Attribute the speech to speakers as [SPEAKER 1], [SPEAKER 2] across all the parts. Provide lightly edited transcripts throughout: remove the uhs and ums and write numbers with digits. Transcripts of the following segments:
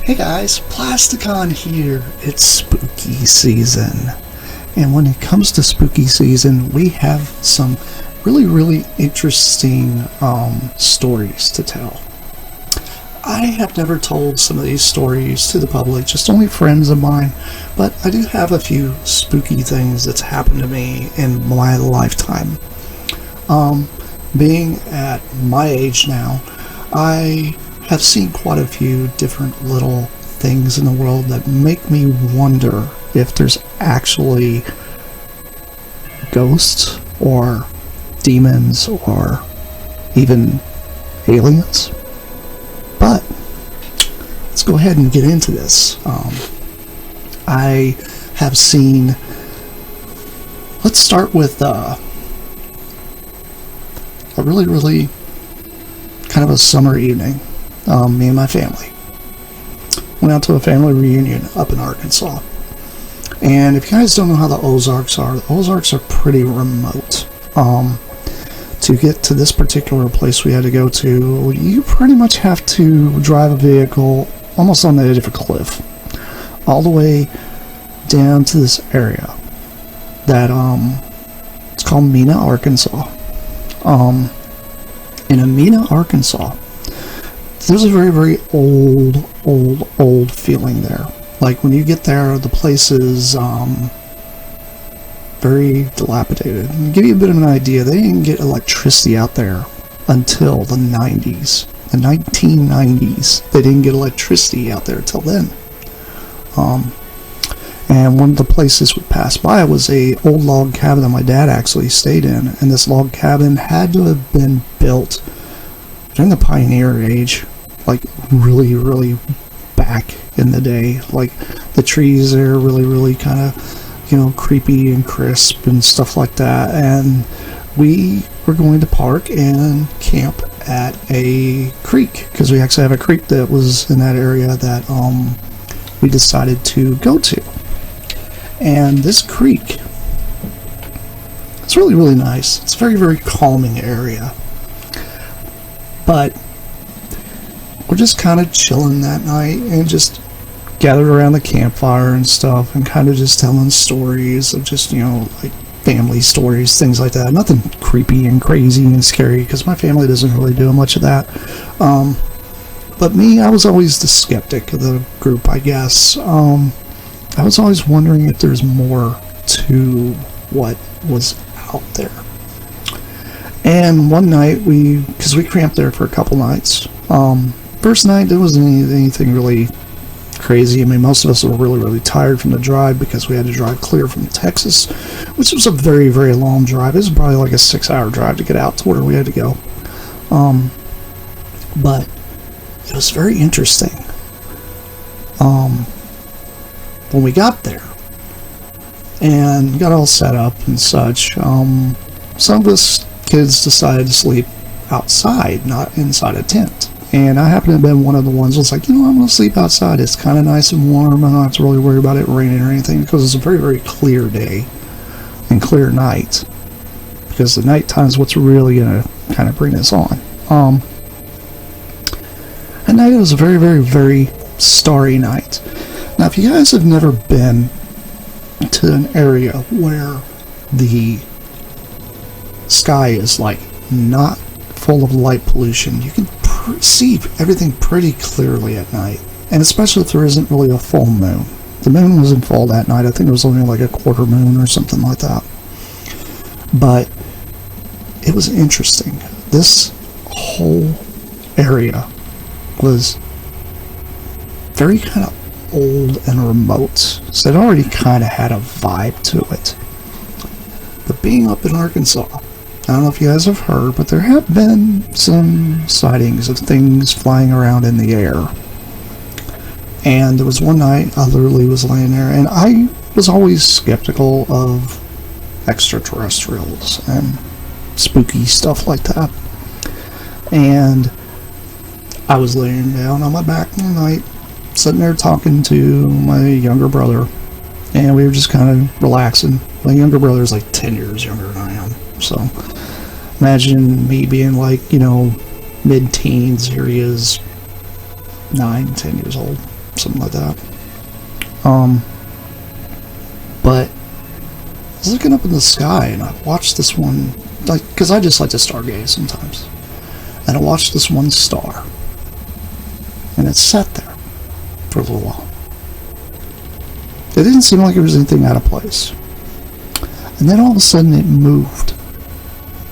[SPEAKER 1] Hey guys, Plasticon here. It's spooky season. And when it comes to spooky season, we have some really interesting stories to tell. I have never told some of these stories to the public, just only friends of mine, but I do have a few spooky things that's happened to me in my lifetime. Being at my age now, I have seen quite a few different little things in the world that make me wonder if there's actually ghosts or demons or even aliens. But let's go ahead and get into this. I have seen, let's start with a really kind of a summer evening. Me and my family went out to a family reunion up in Arkansas. And if you guys don't know how the Ozarks are pretty remote. To get to this particular place we had to go to, you pretty much have to drive a vehicle almost on the edge of a cliff, all the way down to this area that it's called Mena, Arkansas. In Mena, Arkansas, there's a very old feeling there. Like when you get there, the place is very dilapidated. And to give you a bit of an idea, they didn't get electricity out there until the 90s. The 1990s. They didn't get electricity out there until then. And one of the places we passed by was a old log cabin that my dad actually stayed in. And this log cabin had to have been built during the pioneer age, like really back in the day. Like the trees there really kind of, creepy and crisp and stuff like that. And we were going to park and camp at a creek, because we actually have a creek that was in that area that we decided to go to. And this creek, it's really nice. It's a very calming area. But we're just kind of chilling that night and just gathered around the campfire and stuff and kind of just telling stories of just, like family stories, things like that. Nothing creepy and crazy and scary, because my family doesn't really do much of that. But me, I was always the skeptic of the group, I guess. I was always wondering if there's more to what was out there. And one night, because we camped there for a couple nights. First night, there wasn't anything really crazy. I mean, most of us were really tired from the drive, because we had to drive clear from Texas, which was a very long drive. It was probably like a 6-hour drive to get out to where we had to go. But it was very interesting. When we got there and got all set up and such, some of us kids decided to sleep outside, not inside a tent. And I happened to have been one of the ones that was like, I'm going to sleep outside. It's kind of nice and warm. I don't have to really worry about it raining or anything, because it's a very clear day and clear night. Because the nighttime is what's really going to kind of bring this on. At night, it was a very starry night. Now, if you guys have never been to an area where the sky is like not full of light pollution, you can see everything pretty clearly at night, and especially if there isn't really a full moon. The moon wasn't full that night. I think it was only like a quarter moon or something like that. But it was interesting. This whole area was very kind of old and remote, so it already kind of had a vibe to it. But being up in Arkansas, I don't know if you guys have heard, but there have been some sightings of things flying around in the air. And there was one night I literally was laying there, and I was always skeptical of extraterrestrials and spooky stuff like that. And I was laying down on my back one night, sitting there talking to my younger brother, and we were just kind of relaxing. My younger brother is like 10 years younger than I am, so imagine me being like, mid-teens. Here he is, 9, 10 years old. something like that. But I was looking up in the sky, and I watched this one, like, because I just like to stargaze sometimes. And I watched this one star, and it sat there for a little while. It didn't seem like there was anything out of place. And then all of a sudden it moved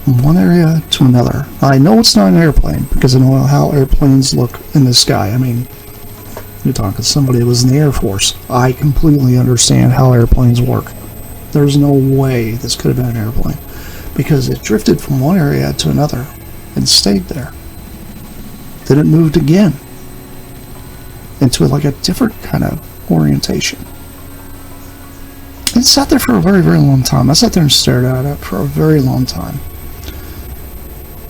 [SPEAKER 1] from one area to another. I know it's not an airplane, because I know how airplanes look in the sky. I mean, you're talking to somebody who was in the Air Force. I completely understand how airplanes work. There's no way this could have been an airplane, because it drifted from one area to another and stayed there. Then it moved again into like a different kind of orientation. It sat there for a very, very long time. I sat there and stared at it for a very long time.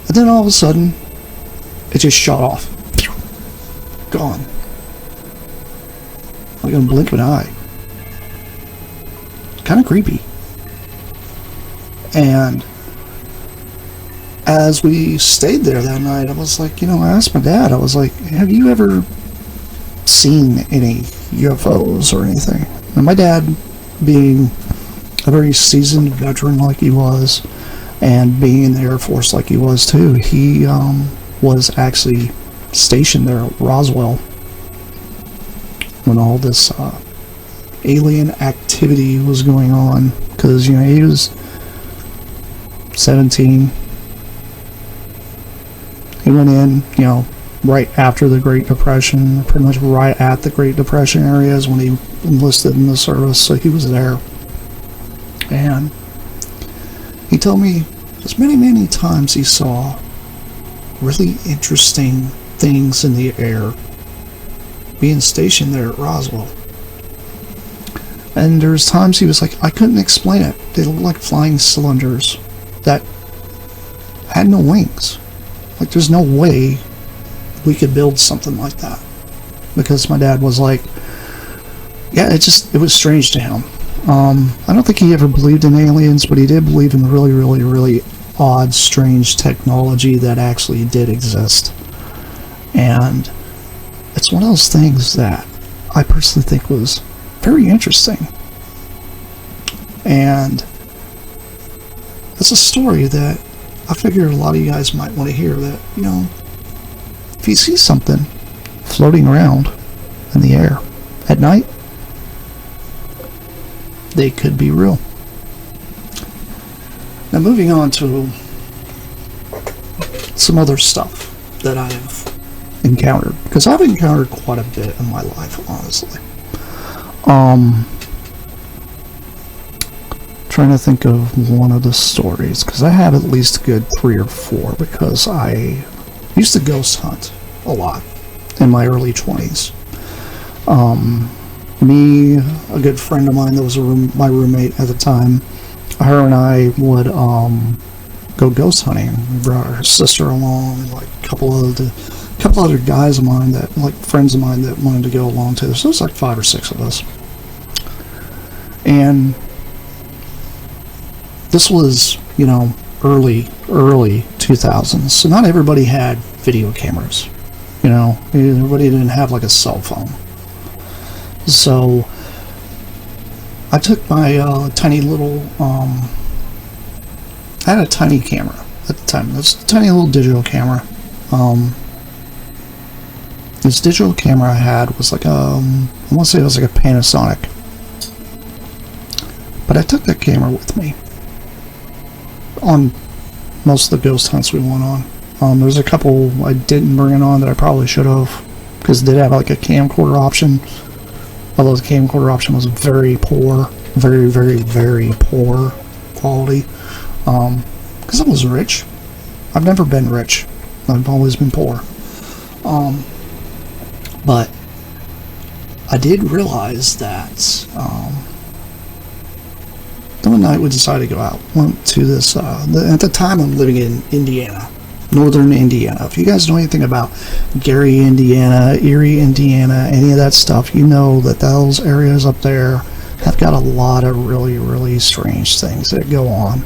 [SPEAKER 1] And then all of a sudden, it just shot off. Gone. Like in a blink of an eye. Kind of creepy. And as we stayed there that night, I was like, I asked my dad, I was like, have you ever seen any UFOs or anything? And my dad, being a very seasoned veteran like he was, and being in the Air Force like he was too, he was actually stationed there at Roswell when all this alien activity was going on, because he was 17. He went in, right after the Great Depression, pretty much right at the Great Depression areas when he enlisted in the service, so he was there. And he told me just many, many times he saw really interesting things in the air being stationed there at Roswell. And there's times he was like, I couldn't explain it. They looked like flying cylinders that had no wings. Like, there's no way we could build something like that. Because my dad was like, yeah, it was strange to him. I don't think he ever believed in aliens, but he did believe in really, really, really odd, strange technology that actually did exist. And it's one of those things that I personally think was very interesting. And it's a story that I figure a lot of you guys might want to hear, that, if you see something floating around in the air at night, they could be real. Now, moving on to some other stuff that I've encountered, because I've encountered quite a bit in my life, honestly. Trying to think of one of the stories, because I have at least a good 3 or 4, because I used to ghost hunt a lot in my early 20s. Me, a good friend of mine that was my roommate at the time, her and I would go ghost hunting. We brought her sister along, and like a couple other guys of mine, that like friends of mine that wanted to go along too. So it was like 5 or 6 of us. And this was, early 2000s. So not everybody had video cameras. Everybody didn't have like a cell phone. So I took my tiny little, I had a tiny camera at the time. This tiny little digital camera. This digital camera I had was like I want to say it was like a Panasonic. But I took that camera with me on most of the ghost hunts we went on. There's a couple I didn't bring it on that I probably should have, because it did have like a camcorder option. Although the camcorder option was very poor, very, very, very poor quality. Because I was rich. I've never been rich. I've always been poor. But I did realize that one night we decided to go out. Went to this, at the time I'm living in Indiana, northern Indiana. If you guys know anything about Gary, Indiana, Erie, Indiana, any of that stuff, you know that those areas up there have got a lot of really, really strange things that go on.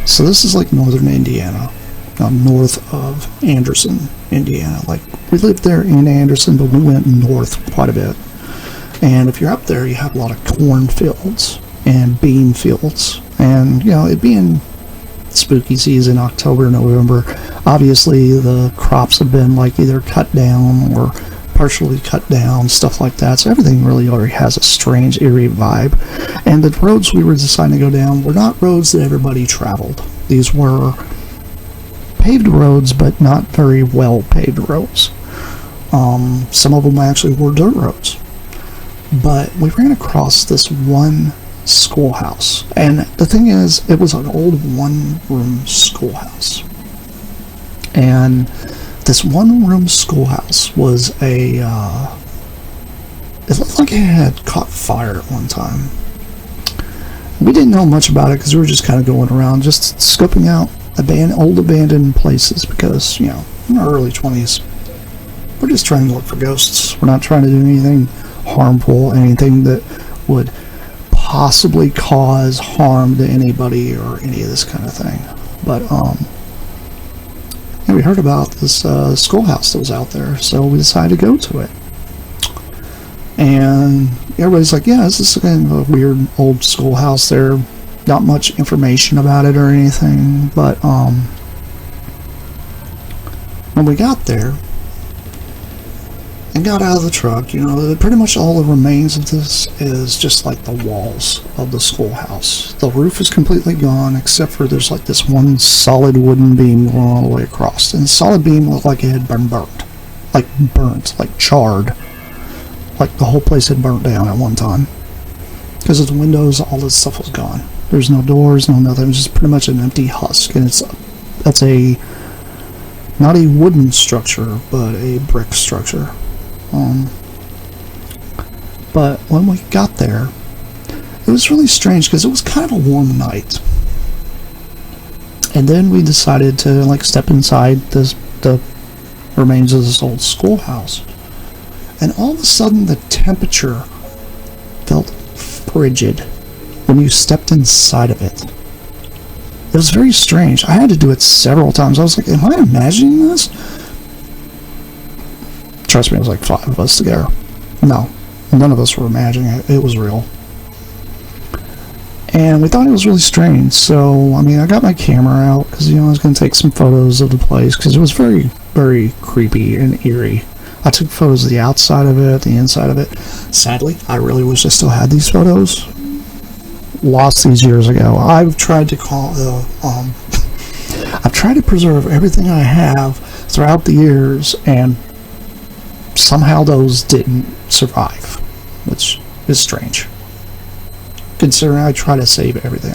[SPEAKER 1] So this is like northern Indiana. north of Anderson, Indiana. Like, we lived there in Anderson, but we went north quite a bit. And if you're up there, you have a lot of cornfields and bean fields. And, you know, it being spooky season, October, November, obviously the crops have been like either cut down or partially cut down, stuff like that. So everything really already has a strange, eerie vibe. And the roads we were deciding to go down were not roads that everybody traveled. These were paved roads, but not very well paved roads. Some of them actually were dirt roads. But we ran across this one schoolhouse, and the thing is, it was an old one-room schoolhouse. And this one-room schoolhouse was it looked like it had caught fire at one time. We didn't know much about it because we were just kind of going around, just scoping out old abandoned places, because, you know, in our early 20s, we're just trying to look for ghosts. We're not trying to do anything harmful, anything that would possibly cause harm to anybody or any of this kind of thing. But yeah, we heard about this schoolhouse that was out there, so we decided to go to it. And everybody's like, yeah, this is kind of a weird old schoolhouse. There, not much information about it or anything, but when we got there and got out of the truck, you know, pretty much all that remains of this is just like the walls of the schoolhouse. The roof is completely gone, except for there's like this one solid wooden beam going all the way across. And the solid beam looked like it had been burnt. Like charred. Like the whole place had burnt down at one time. Because of the windows, all this stuff was gone. There's no doors, no nothing. It was just pretty much an empty husk. And that's not a wooden structure, but a brick structure. But when we got there, it was really strange because it was kind of a warm night. And then we decided to like step inside the remains of this old schoolhouse. And all of a sudden the temperature felt frigid when you stepped inside of it. It was very strange. I had to do it several times. I was like, am I imagining this? Trust me, it was like 5 of us together. No, none of us were imagining it. It was real. And we thought it was really strange. So, I mean, I got my camera out because, you know, I was going to take some photos of the place because it was very, very creepy and eerie. I took photos of the outside of it, the inside of it. Sadly, I really wish I still had these photos. Lost these years ago. I've tried to I've tried to preserve everything I have throughout the years, and somehow those didn't survive, which is strange, considering I try to save everything.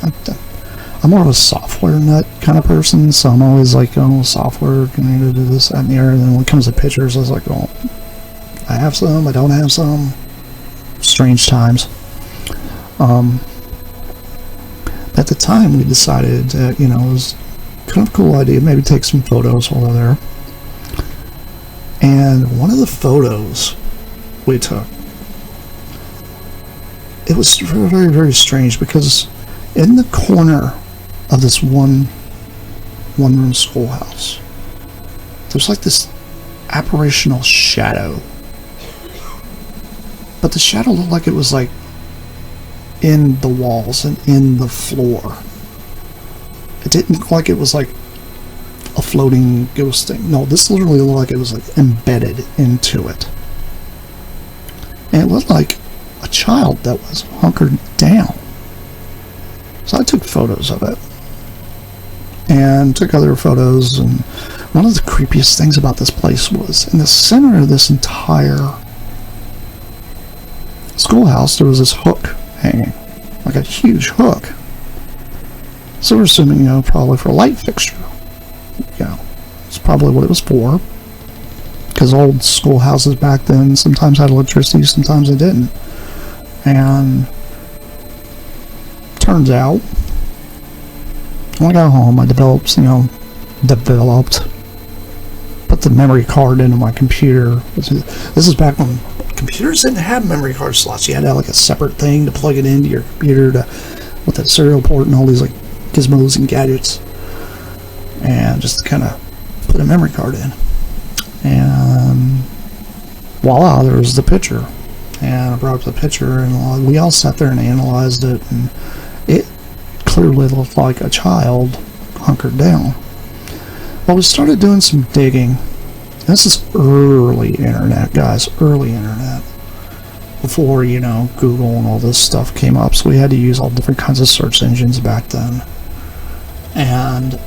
[SPEAKER 1] I'm more of a software nut kind of person, so I'm always like, oh, software, can I do this, that, and the other. And then when it comes to pictures, I was like, oh, I have some, I don't have some. Strange times. At the time, we decided that, you know, it was kind of a cool idea, maybe take some photos while they're there. And one of the photos we took, it was very, very, very strange, because in the corner of this one-room schoolhouse, there's like this apparitional shadow. But the shadow looked like it was like in the walls and in the floor. It didn't look like it was like a floating ghost thing. No, this literally looked like it was like embedded into it. And it looked like a child that was hunkered down. So I took photos of it and took other photos, and one of the creepiest things about this place was in the center of this entire schoolhouse there was this hook hanging, like a huge hook. So we're assuming, you know, probably for a light fixture. You know, it's probably what it was for, because old schoolhouses back then sometimes had electricity, sometimes they didn't. And turns out, when I got home, I developed, put the memory card into my computer. This is back when computers didn't have memory card slots. You had to have like a separate thing to plug it into your computer with that serial port and all these like gizmos and gadgets. and just kind of put a memory card in. And voila, there was the picture. And I brought up the picture, and we all sat there and analyzed it, and it clearly looked like a child hunkered down. Well, we started doing some digging. This is early internet, guys, early internet. Before, you know, Google and all this stuff came up, so we had to use all different kinds of search engines back then. And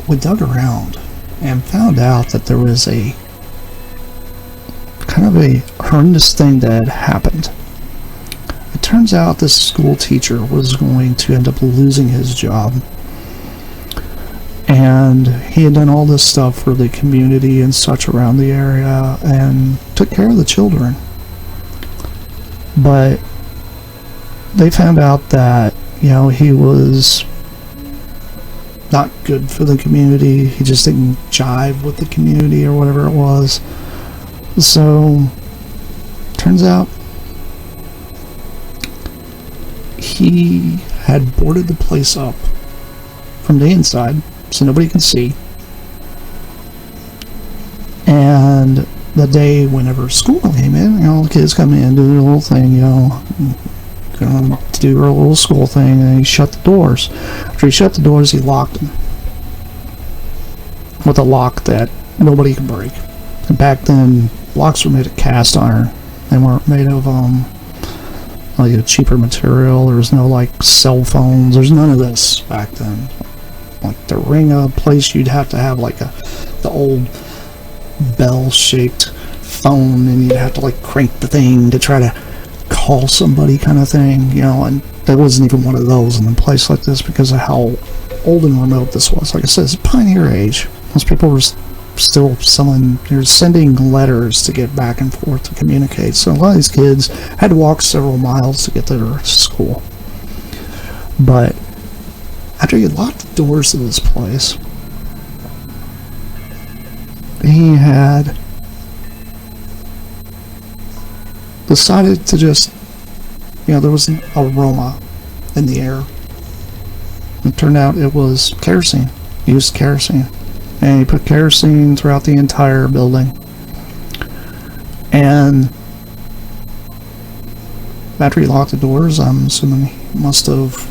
[SPEAKER 1] we dug around and found out that there was a kind of a horrendous thing that had happened. It turns out this school teacher was going to end up losing his job. And he had done all this stuff for the community and such around the area and took care of the children. But they found out that, you know, he was not good for the community. He just didn't jive with the community or whatever it was. So, turns out he had boarded the place up from the inside so nobody can see. And the day whenever school came in, you know, the kids come in, do their little thing, you know, going to do their little school thing, and he shut the doors. After he shut the doors, he locked them with a lock that nobody could break. And back then, locks were made of cast iron. They weren't made of like a cheaper material. There was no like cell phones. There's none of this back then. Like to ring a place, you'd have to have like the old bell-shaped phone, and you'd have to like crank the thing to try to call somebody, kind of thing, you know. And there wasn't even one of those in a place like this because of how old and remote this was. Like I said, it's a pioneer age. Most people were still sending letters to get back and forth to communicate. So a lot of these kids had to walk several miles to get to their school. But after he locked the doors to this place, he had decided to just, you know, there was an aroma in the air. It turned out it was kerosene. He used kerosene. And he put kerosene throughout the entire building. And after he locked the doors, I'm assuming he must have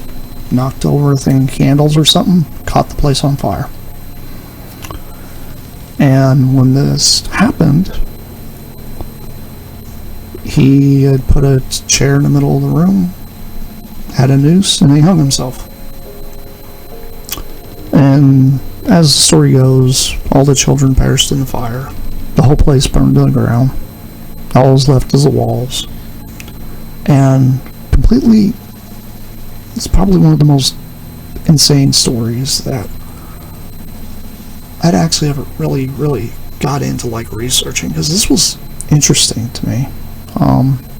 [SPEAKER 1] knocked over a thing, candles or something, caught the place on fire. And when this happened, he had put a chair in the middle of the room, had a noose, and he hung himself. And as the story goes, all the children perished in the fire. The whole place burned to the ground. All was left is the walls. And completely, it's probably one of the most insane stories that I'd actually ever really got into like researching, because this was interesting to me.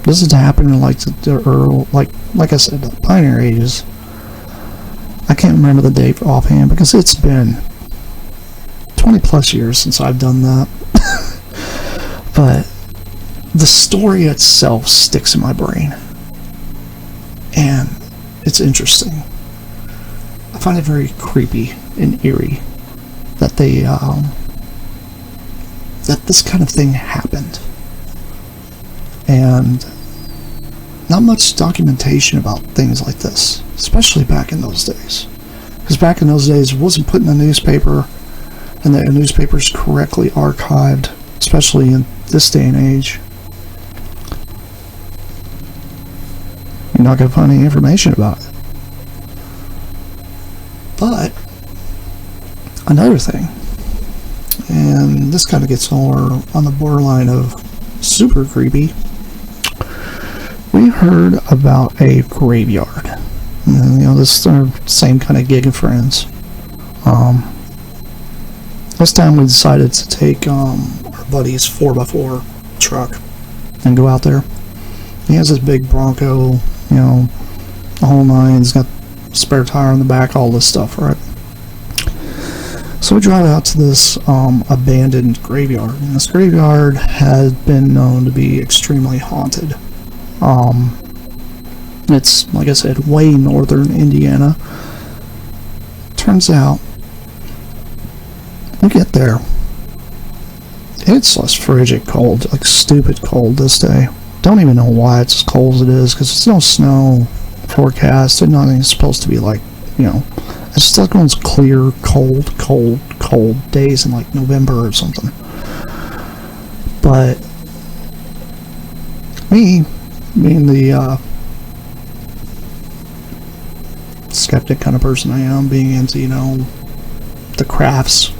[SPEAKER 1] This is happening like the early, like I said, the pioneer ages. I can't remember the date offhand because it's been 20 plus years since I've done that. But the story itself sticks in my brain, and it's interesting. I find it very creepy and eerie that that this kind of thing happened, and not much documentation about things like this, especially back in those days. Because back in those days, it wasn't put in the newspaper, and the newspaper's correctly archived, especially in this day and age. You're not going to find any information about it. But another thing, and this kind of gets more on the borderline of super creepy, we heard about a graveyard. And, you know, this is our same kind of gig of friends. This time we decided to take our buddy's 4x4 truck and go out there. He has this big Bronco, you know, the whole nine. He's got spare tire on the back, all this stuff, right? So we drive out to this abandoned graveyard, and this graveyard has been known to be extremely haunted. It's, like I said, way northern Indiana. Turns out We get there. It's less frigid cold, like stupid cold this day. Don't even know why it's as cold as it is, because there's no snow forecast, and nothing's supposed to be like, you know, it's just like one of those clear, cold days in like November or something. But me, being the skeptic kind of person I am, being into, you know, the crafts,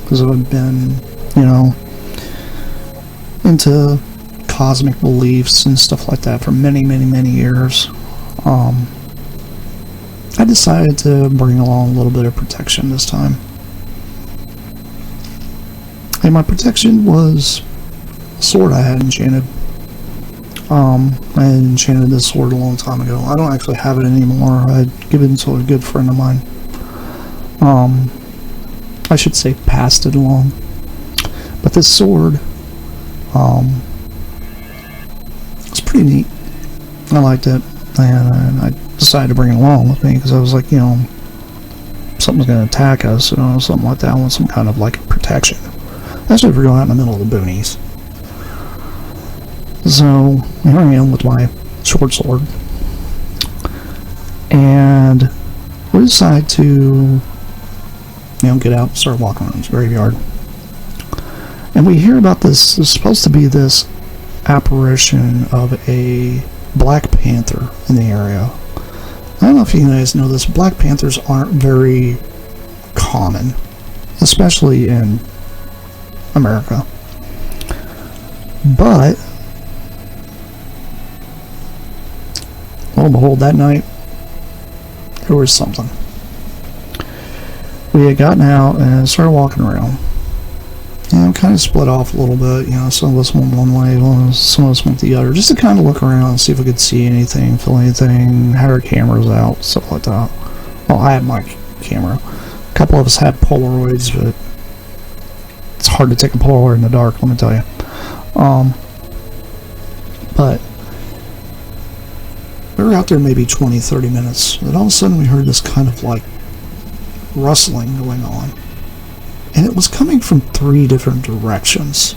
[SPEAKER 1] because I've been, you know, into cosmic beliefs and stuff like that for many years. I decided to bring along a little bit of protection this time. And my protection was a sword I had enchanted. I had enchanted this sword a long time ago. I don't actually have it anymore. I'd given it to a good friend of mine. I should say passed it along. But this sword, it's pretty neat. I liked it, and I decided to bring it along with me because I was like, you know, something's going to attack us, you know, something like that. I want some kind of like protection, especially if we're going out in the middle of the boonies. So here I am with my short sword, and we decide to, you know, get out and start walking around this graveyard. And we hear about this. There's supposed to be this apparition of a Black Panther in the area. I don't know if you guys know this. Black Panthers aren't very common, especially in America. But lo and behold, that night there was something. We had gotten out and started walking around. And kind of split off a little bit, you know, some of us went one way, some of us went the other, just to kind of look around and see if we could see anything, feel anything, had our cameras out, stuff like that. Well, I had my camera. A couple of us had Polaroids, but it's hard to take a Polaroid in the dark, let me tell you. But we were out there maybe 20-30 minutes, and all of a sudden we heard this kind of like rustling going on. And it was coming from 3 different directions.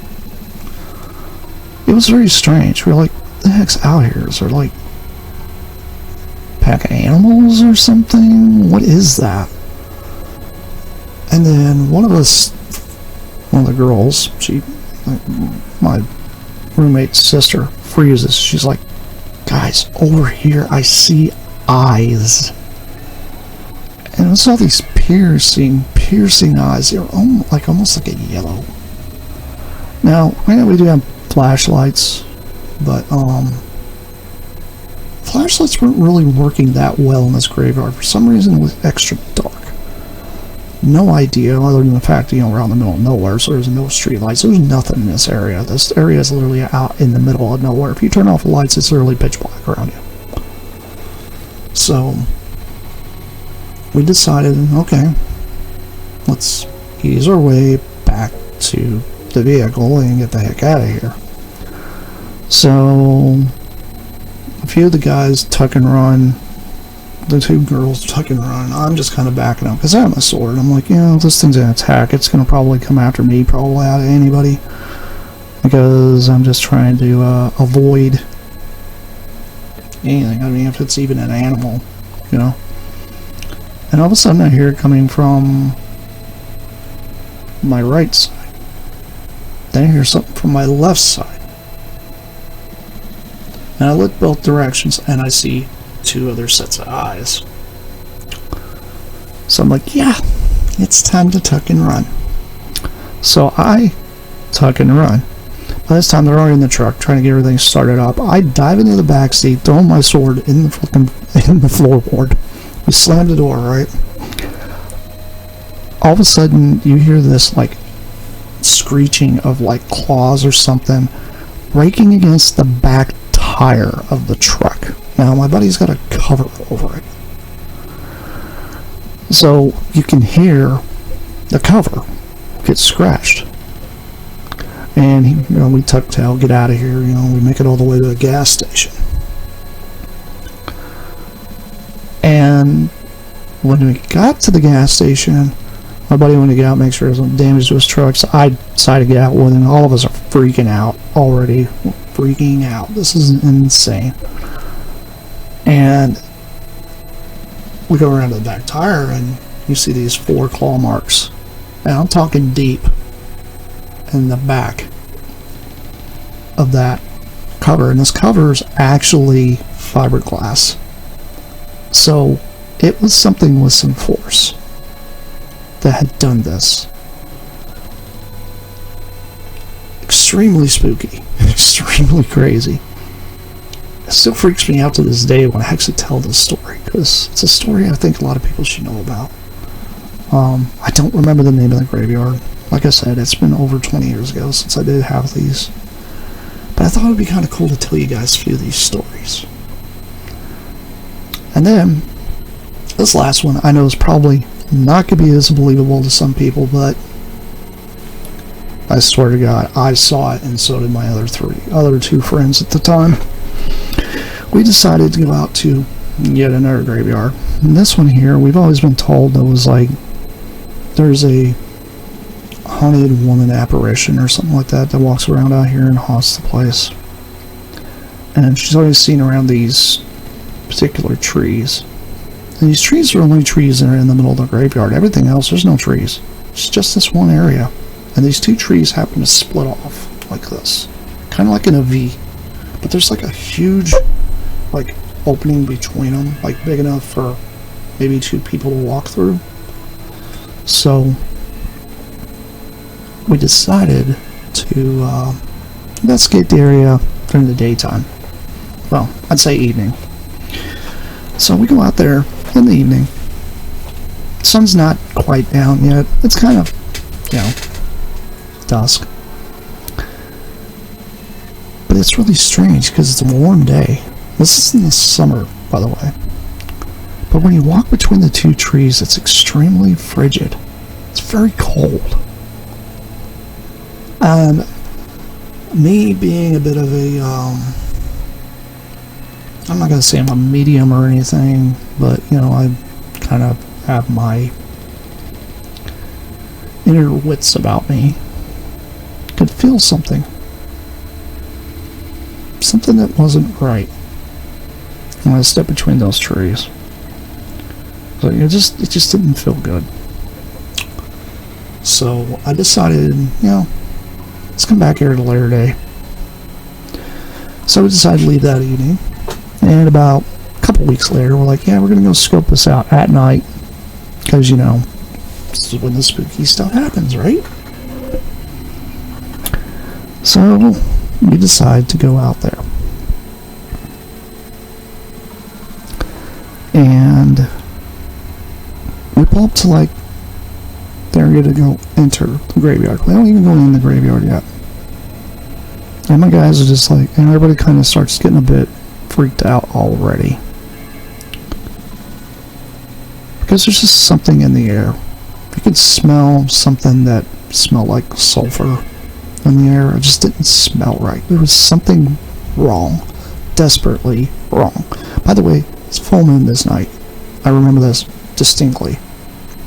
[SPEAKER 1] It was very strange. We were like, what the heck's out here? Is there like a pack of animals or something? What is that? And then one of the girls, my roommate's sister, freezes. She's like, guys, over here I see eyes. And it's all these piercing eyes. They're almost like a yellow. Now, right now we do have flashlights, but flashlights weren't really working that well in this graveyard. For some reason, it was extra dark. No idea, other than the fact that, you know, we're out in the middle of nowhere, so there's no street lights. There's nothing in this area. This area is literally out in the middle of nowhere. If you turn off the lights, it's literally pitch black around you. So we decided, okay, let's ease our way back to the vehicle and get the heck out of here. So a few of the guys tuck and run, the 2 girls tuck and run. I'm just kind of backing up because I have my sword. I'm like, you know, this thing's gonna attack. It's gonna probably come after me, probably out of anybody, because I'm just trying to avoid anything. I mean, if it's even an animal, you know. And all of a sudden I hear it coming from my right side. Then I hear something from my left side. And I look both directions and I see 2 other sets of eyes. So I'm like, yeah, it's time to tuck and run. So I tuck and run. By this time they're already in the truck trying to get everything started up. I dive into the back seat, throw my sword in the floorboard. We slam the door, right? All of a sudden, you hear this, like, screeching of, like, claws or something raking against the back tire of the truck. Now, my buddy's got a cover over it. So, you can hear the cover get scratched. And, you know, we tuck tail, get out of here, you know, we make it all the way to a gas station. And when we got to the gas station, My buddy went to get out, make sure there's no damage to his truck, so I decided to get out with him. All of us are freaking out already. Freaking out. This is insane. And we go around to the back tire, and you see these 4 claw marks. And I'm talking deep in the back of that cover. And this cover is actually fiberglass. So it was something with some force that had done this. Extremely spooky. Extremely crazy. It still freaks me out to this day when I actually tell this story, because it's a story I think a lot of people should know about. I don't remember the name of the graveyard. Like I said, it's been over 20 years ago since I did have these. But I thought it would be kind of cool to tell you guys a few of these stories. And then, this last one I know is probably not going to be as believable to some people, but I swear to God, I saw it, and so did my other 2 friends at the time. We decided to go out to yet another graveyard. And this one here, we've always been told that was like, there's a haunted woman apparition or something like that that walks around out here and haunts the place. And she's always seen around these particular trees. And these trees are only trees that are in the middle of the graveyard. Everything else, there's no trees. It's just this one area. And these 2 trees happen to split off like this. Kind of like in a V. But there's like a huge, like, opening between them. Like, big enough for maybe 2 people to walk through. So, we decided to investigate the area during the daytime. Well, I'd say evening. So we go out there in the evening. Sun's not quite down yet. It's kind of, you know, dusk. But it's really strange because it's a warm day. This is in the summer, by the way. But when you walk between the 2 trees, it's extremely frigid. It's very cold. And me being a bit of a, I'm not going to say I'm a medium or anything, but, you know, I kind of have my inner wits about me. Could feel something. Something that wasn't right when I stepped between those trees. So it just didn't feel good. So I decided, you know, let's come back here at a later day. So we decided to leave that evening. And about a couple weeks later, we're like, yeah, we're going to go scope this out at night. Because, you know, this is when the spooky stuff happens, right? So we decide to go out there. And we pull up to, like, they're going to go enter the graveyard. We don't even go in the graveyard yet. And my guys are just like, and everybody kind of starts getting a bit freaked out already. Because there's just something in the air. You could smell something that smelled like sulfur in the air. It just didn't smell right. There was something wrong. Desperately wrong. By the way, it's full moon this night. I remember this distinctly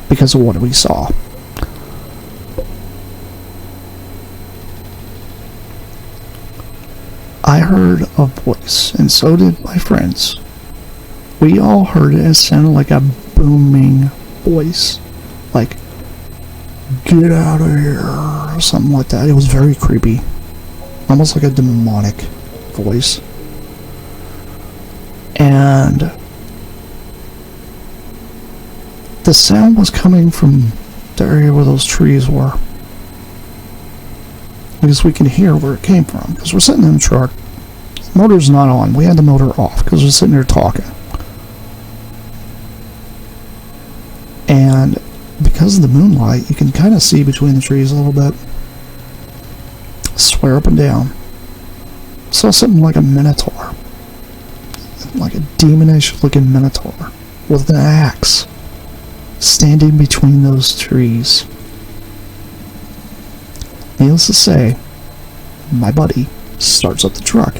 [SPEAKER 1] because of what we saw. I heard a voice, and so did my friends. We all heard it. It sounded like a booming voice. Like, get out of here, or something like that. It was very creepy. Almost like a demonic voice. And the sound was coming from the area where those trees were. Because we can hear where it came from. Because we're sitting in the truck. The motor's not on. We had the motor off because we're sitting there talking. And because of the moonlight, you can kind of see between the trees a little bit. I swear up and down. Saw something like a minotaur. Like a demonish looking minotaur. With an axe. Standing between those trees. Needless to say, my buddy starts up the truck.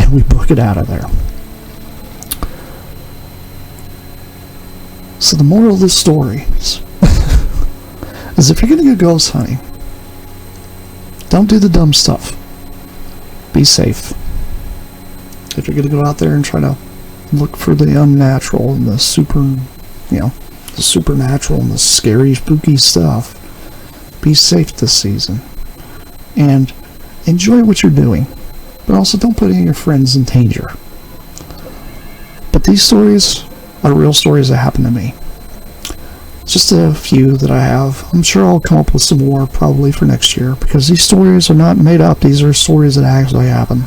[SPEAKER 1] And we book it out of there. So the moral of this story is, is if you're gonna go ghost hunting, don't do the dumb stuff. Be safe. If you're gonna go out there and try to look for the unnatural and the the supernatural and the scary, spooky stuff, be safe this season. And enjoy what you're doing. But also don't put any of your friends in danger. But these stories are real stories that happened to me. Just a few that I have. I'm sure I'll come up with some more probably for next year, because these stories are not made up. These are stories that actually happened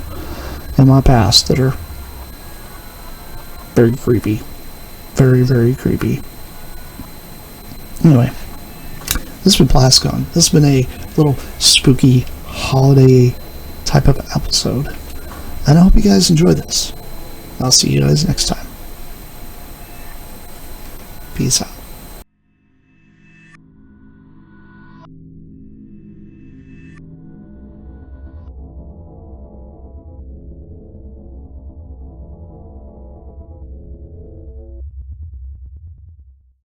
[SPEAKER 1] in my past that are very creepy. Very, very creepy. Anyway, this has been Plasticon. This has been a little spooky holiday type of episode. And I hope you guys enjoy this. I'll see you guys next time. Peace out.